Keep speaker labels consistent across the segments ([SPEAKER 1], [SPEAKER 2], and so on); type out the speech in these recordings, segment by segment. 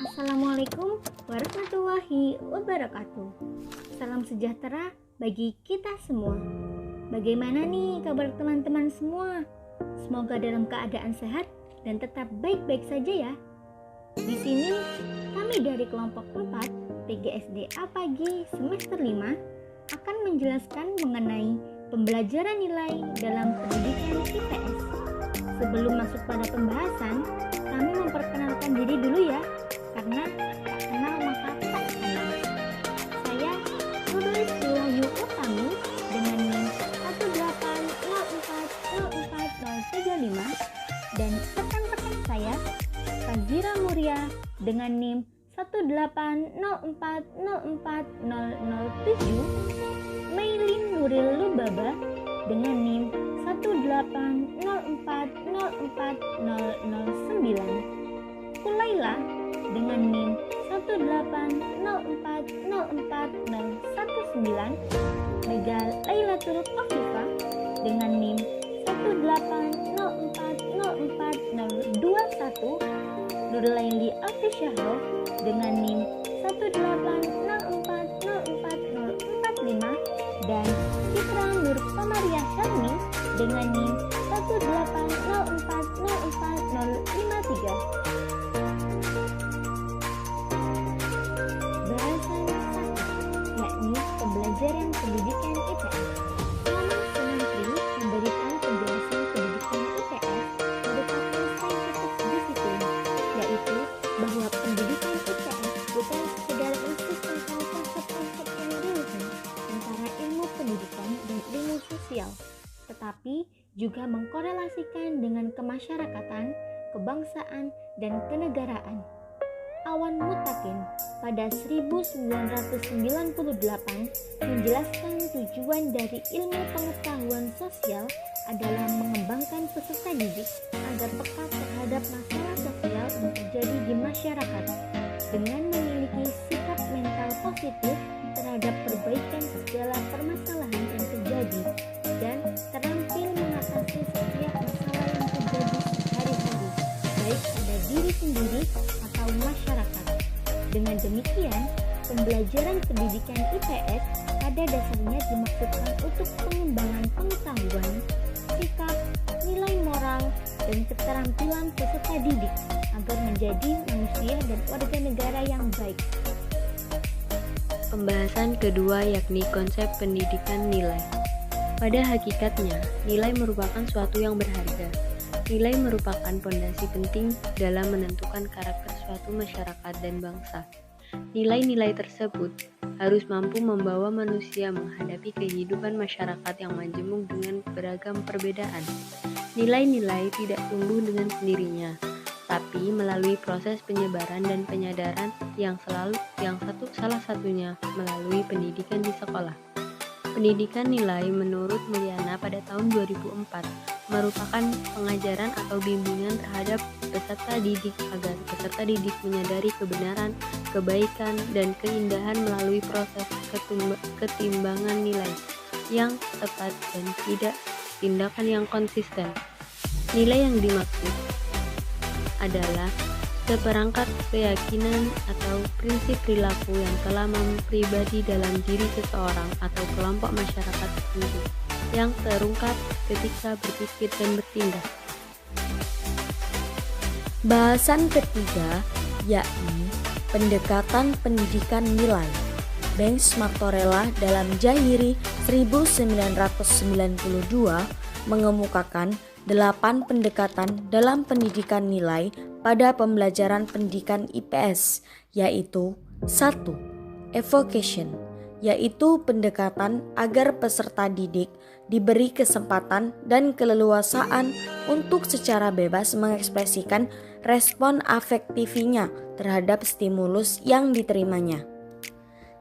[SPEAKER 1] Assalamualaikum warahmatullahi wabarakatuh. Salam sejahtera bagi kita semua. Bagaimana nih kabar teman-teman semua? Semoga dalam keadaan sehat dan tetap baik-baik saja ya. Di sini kami dari kelompok 4 PGSD A Pagi semester 5 akan menjelaskan mengenai pembelajaran nilai dalam pendidikan IPS. Sebelum masuk pada pembahasan, kami memperkenalkan diri dulu ya, karena tak kenal maka tak sayang. Saya Rudolf Wahyu Utami dengan NIM 180404035 dan rekan-rekan saya Fazira Muria dengan NIM 180404007, Maylin Nuril Lubaba dengan NIM 180404009, Kulaila dengan NIM 180404019, Mega Lailatul Qafifah dengan NIM 180404021, Nurlaili Afisyahrul dengan NIM 180404045, dan Citra Nur Komariah Syarmi dengan NIM 180404053. Bahasan 1, yakni pembelajaran pendidikan IPS. Selama Senantri memberikan penjelasan pendidikan IPS merupakan scientific disiplin, yaitu bahwa pendidikan IPS bukan sekedar mensimpulkan konsep-konsep yang relevan antara ilmu pendidikan dan ilmu sosial, tetapi juga mengkorelasikan dengan kemasyarakatan, kebangsaan, dan kenegaraan. Awan Mutakin pada 1998 menjelaskan tujuan dari ilmu pengetahuan sosial adalah mengembangkan peserta didik agar peka terhadap masalah sosial yang terjadi di masyarakat dengan memiliki sikap mental positif terhadap perbaikan segala permasalahan yang terjadi dan terampil mengatasi setiap masalah yang terjadi sehari-hari, baik pada diri sendiri atau masyarakat. Dengan demikian, pembelajaran pendidikan IPS pada dasarnya dimaksudkan untuk pengembangan pengetahuan, sikap, nilai moral, dan keterampilan peserta didik agar menjadi manusia dan warga negara yang baik.
[SPEAKER 2] Pembahasan kedua yakni konsep pendidikan nilai. Pada hakikatnya, nilai merupakan suatu yang berharga. Nilai merupakan pondasi penting dalam menentukan karakter suatu masyarakat dan bangsa. Nilai-nilai tersebut harus mampu membawa manusia menghadapi kehidupan masyarakat yang majemuk dengan beragam perbedaan. Nilai-nilai tidak tumbuh dengan sendirinya, tapi melalui proses penyebaran dan penyadaran salah satunya melalui pendidikan di sekolah. Pendidikan nilai menurut Mulyana pada tahun 2004 merupakan pengajaran atau bimbingan terhadap peserta didik agar peserta didik menyadari kebenaran, kebaikan, dan keindahan melalui proses ketimbangan nilai yang tepat dan tidak tindakan yang konsisten. Nilai yang dimaksud adalah seperangkat keyakinan atau prinsip perilaku yang telah mempribadi dalam diri seseorang atau kelompok masyarakat tertentu yang terungkap ketika berpikir dan bertindak.
[SPEAKER 3] Bahasan ketiga yakni pendekatan pendidikan nilai. Banks Martorella dalam Jahiri 1992 mengemukakan 8 pendekatan dalam pendidikan nilai pada pembelajaran pendidikan IPS, yaitu 1. Evocation, yaitu pendekatan agar peserta didik diberi kesempatan dan keleluasaan untuk secara bebas mengekspresikan respon afektifnya terhadap stimulus yang diterimanya.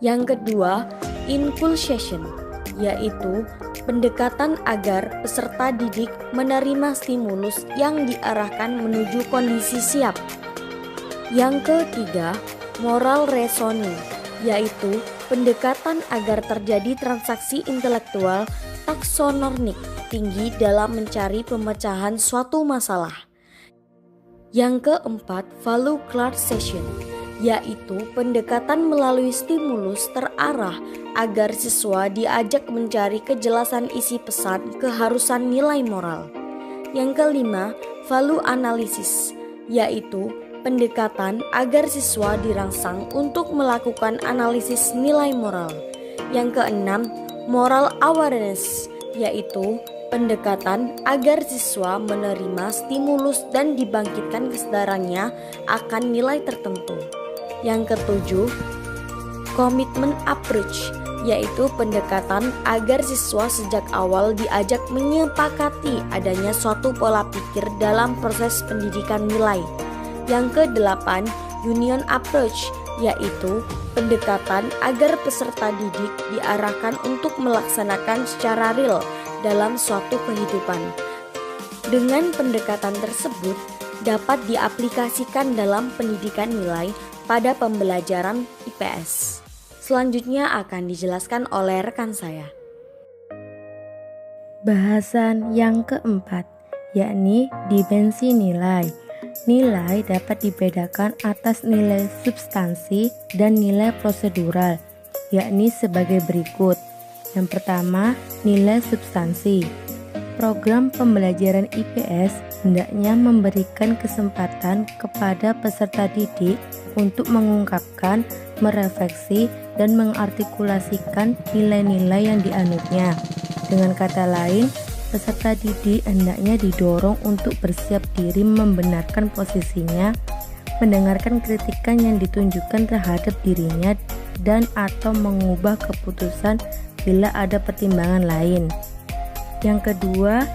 [SPEAKER 3] Yang kedua, inculcation, yaitu pendekatan agar peserta didik menerima stimulus yang diarahkan menuju kondisi siap. Yang ketiga, moral reasoning, yaitu pendekatan agar terjadi transaksi intelektual taksonormik tinggi dalam mencari pemecahan suatu masalah. Yang keempat, value class session, yaitu pendekatan melalui stimulus terarah agar siswa diajak mencari kejelasan isi pesan keharusan nilai moral. Yang kelima, value analysis, yaitu pendekatan agar siswa dirangsang untuk melakukan analisis nilai moral. Yang keenam, moral awareness, yaitu pendekatan agar siswa menerima stimulus dan dibangkitkan kesadarannya akan nilai tertentu. Yang ketujuh, commitment approach, yaitu pendekatan agar siswa sejak awal diajak menyepakati adanya suatu pola pikir dalam proses pendidikan nilai. Yang kedelapan, union approach, yaitu pendekatan agar peserta didik diarahkan untuk melaksanakan secara real dalam suatu kehidupan. Dengan pendekatan tersebut dapat diaplikasikan dalam pendidikan nilai pada pembelajaran IPS. Selanjutnya akan dijelaskan oleh rekan saya.
[SPEAKER 4] Bahasan yang keempat, yakni dimensi nilai. Nilai dapat dibedakan atas nilai substansi dan nilai prosedural, yakni sebagai berikut. Yang pertama, nilai substansi. Program pembelajaran IPS hendaknya memberikan kesempatan kepada peserta didik untuk mengungkapkan, merefleksi, dan mengartikulasikan nilai-nilai yang dianutnya. Dengan kata lain, peserta didik hendaknya didorong untuk bersiap diri membenarkan posisinya, mendengarkan kritikan yang ditunjukkan terhadap dirinya, dan atau mengubah keputusan bila ada pertimbangan lain. Yang kedua,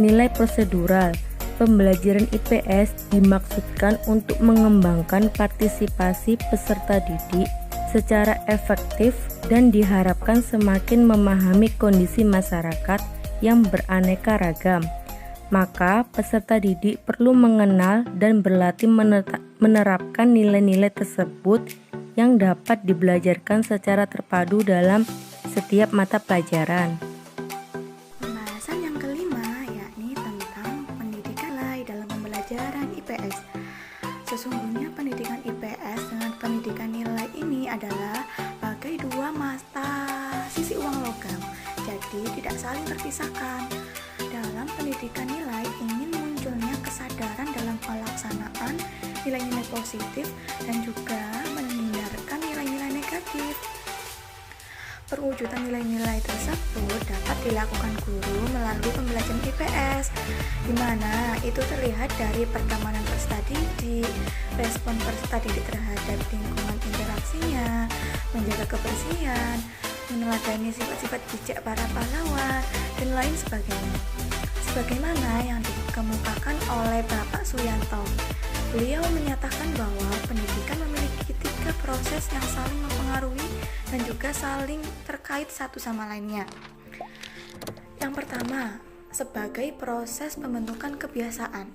[SPEAKER 4] nilai prosedural. Pembelajaran IPS dimaksudkan untuk mengembangkan partisipasi peserta didik secara efektif dan diharapkan semakin memahami kondisi masyarakat yang beraneka ragam. Maka peserta didik perlu mengenal dan berlatih menerapkan nilai-nilai tersebut yang dapat dibelajarkan secara terpadu dalam setiap mata pelajaran.
[SPEAKER 5] Pembahasan yang kelima yakni tentang pendidikan nilai dalam pembelajaran IPS. Sesungguhnya pendidikan IPS dengan pendidikan nilai ini adalah bagai dua mata sisi uang logam, jadi tidak saling terpisahkan. Dalam pendidikan nilai ingin munculnya kesadaran dalam pelaksanaan nilai-nilai positif dan juga menghindarkan nilai-nilai negatif. Perwujudan nilai-nilai tersebut dapat dilakukan guru melalui pembelajaran IPS, di mana itu terlihat dari pertemanan peserta didik, respon peserta didik terhadap lingkungan interaksinya, menjaga kebersihan, meneladani sifat-sifat bijak para pahlawan, dan lain sebagainya. Sebagaimana yang dikemukakan oleh Bapak Suyanto, beliau menyatakan bahwa pendidikan memiliki 3 proses yang saling mempengaruhi dan juga saling terkait satu sama lainnya. Yang pertama, sebagai proses pembentukan kebiasaan.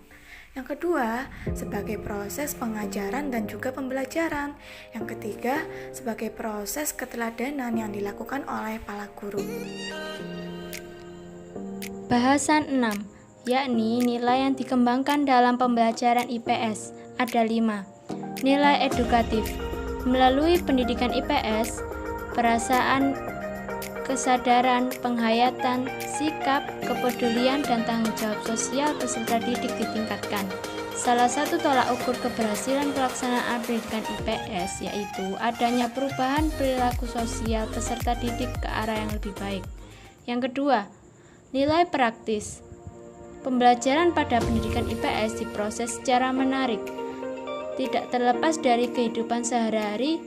[SPEAKER 5] Yang kedua, sebagai proses pengajaran dan juga pembelajaran. Yang ketiga, sebagai proses keteladanan yang dilakukan oleh para guru.
[SPEAKER 1] Bahasan 6, yakni nilai yang dikembangkan dalam pembelajaran IPS. Ada 5. Nilai edukatif. Melalui pendidikan IPS, perasaan, kesadaran, penghayatan, sikap, kepedulian, dan tanggung jawab sosial peserta didik ditingkatkan. Salah satu tolak ukur keberhasilan pelaksanaan pendidikan IPS yaitu adanya perubahan perilaku sosial peserta didik ke arah yang lebih baik. Yang kedua, nilai praktis. Pembelajaran pada pendidikan IPS diproses secara menarik, tidak terlepas dari kehidupan sehari-hari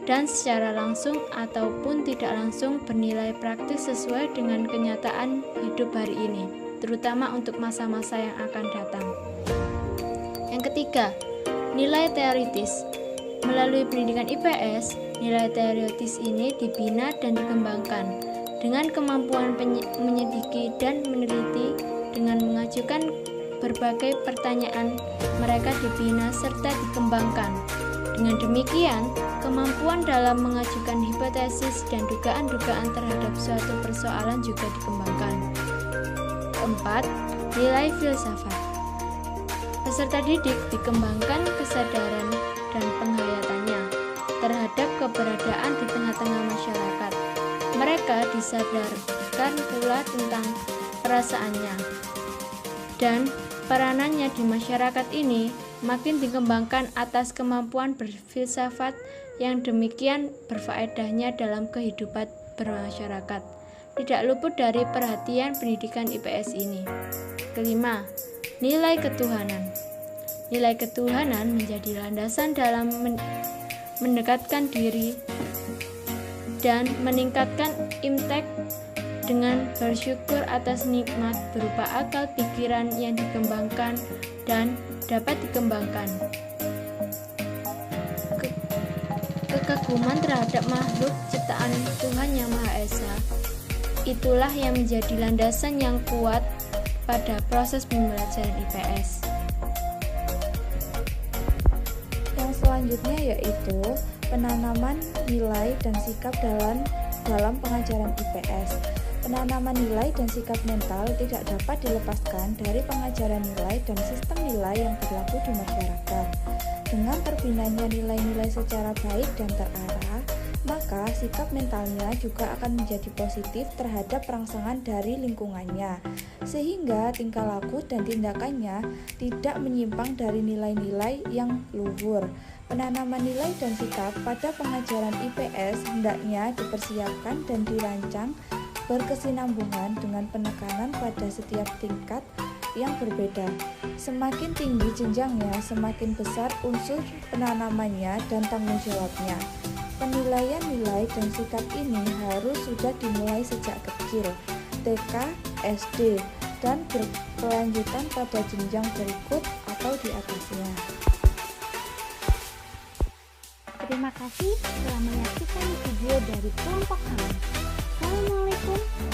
[SPEAKER 1] dan secara langsung ataupun tidak langsung bernilai praktis sesuai dengan kenyataan hidup hari ini, terutama untuk masa-masa yang akan datang. Yang ketiga, nilai teoritis. Melalui pendidikan IPS, nilai teoritis ini dibina dan dikembangkan dengan kemampuan menyelidiki dan meneliti. Dengan mengajukan berbagai pertanyaan, mereka dibina serta dikembangkan. Dengan demikian, kemampuan dalam mengajukan hipotesis dan dugaan-dugaan terhadap suatu persoalan juga dikembangkan. Keempat, nilai filsafat. Peserta didik dikembangkan kesadaran dan penghayatannya. disadarkan pula tentang perasaannya. Dan peranannya di masyarakat ini makin dikembangkan atas kemampuan berfilsafat yang demikian berfaedahnya dalam kehidupan bermasyarakat. Tidak luput dari perhatian pendidikan IPS ini. Kelima, nilai ketuhanan. Nilai ketuhanan menjadi landasan dalam mendekatkan diri dan meningkatkan impact dengan bersyukur atas nikmat berupa akal pikiran yang dikembangkan dan dapat dikembangkan. Kekaguman terhadap makhluk ciptaan Tuhan Yang Maha Esa, itulah yang menjadi landasan yang kuat pada proses pembelajaran IPS.
[SPEAKER 5] Yang selanjutnya yaitu penanaman nilai dan sikap dalam pengajaran IPS. Penanaman nilai dan sikap mental tidak dapat dilepaskan dari pengajaran nilai dan sistem nilai yang berlaku di masyarakat. Dengan terbinanya nilai-nilai secara baik dan terarah, maka sikap mentalnya juga akan menjadi positif terhadap rangsangan dari lingkungannya, sehingga tingkah laku dan tindakannya tidak menyimpang dari nilai-nilai yang luhur. Penanaman nilai dan sikap pada pengajaran IPS hendaknya dipersiapkan dan dirancang berkesinambungan dengan penekanan pada setiap tingkat yang berbeda. Semakin tinggi jenjangnya, semakin besar unsur penanamannya dan tanggung jawabnya. Penilaian nilai dan sikap ini harus sudah dimulai sejak kecil, TK, SD, dan berkelanjutan pada jenjang berikut atau di atasnya.
[SPEAKER 1] Terima kasih telah menyaksikan video dari kelompok kami. Assalamualaikum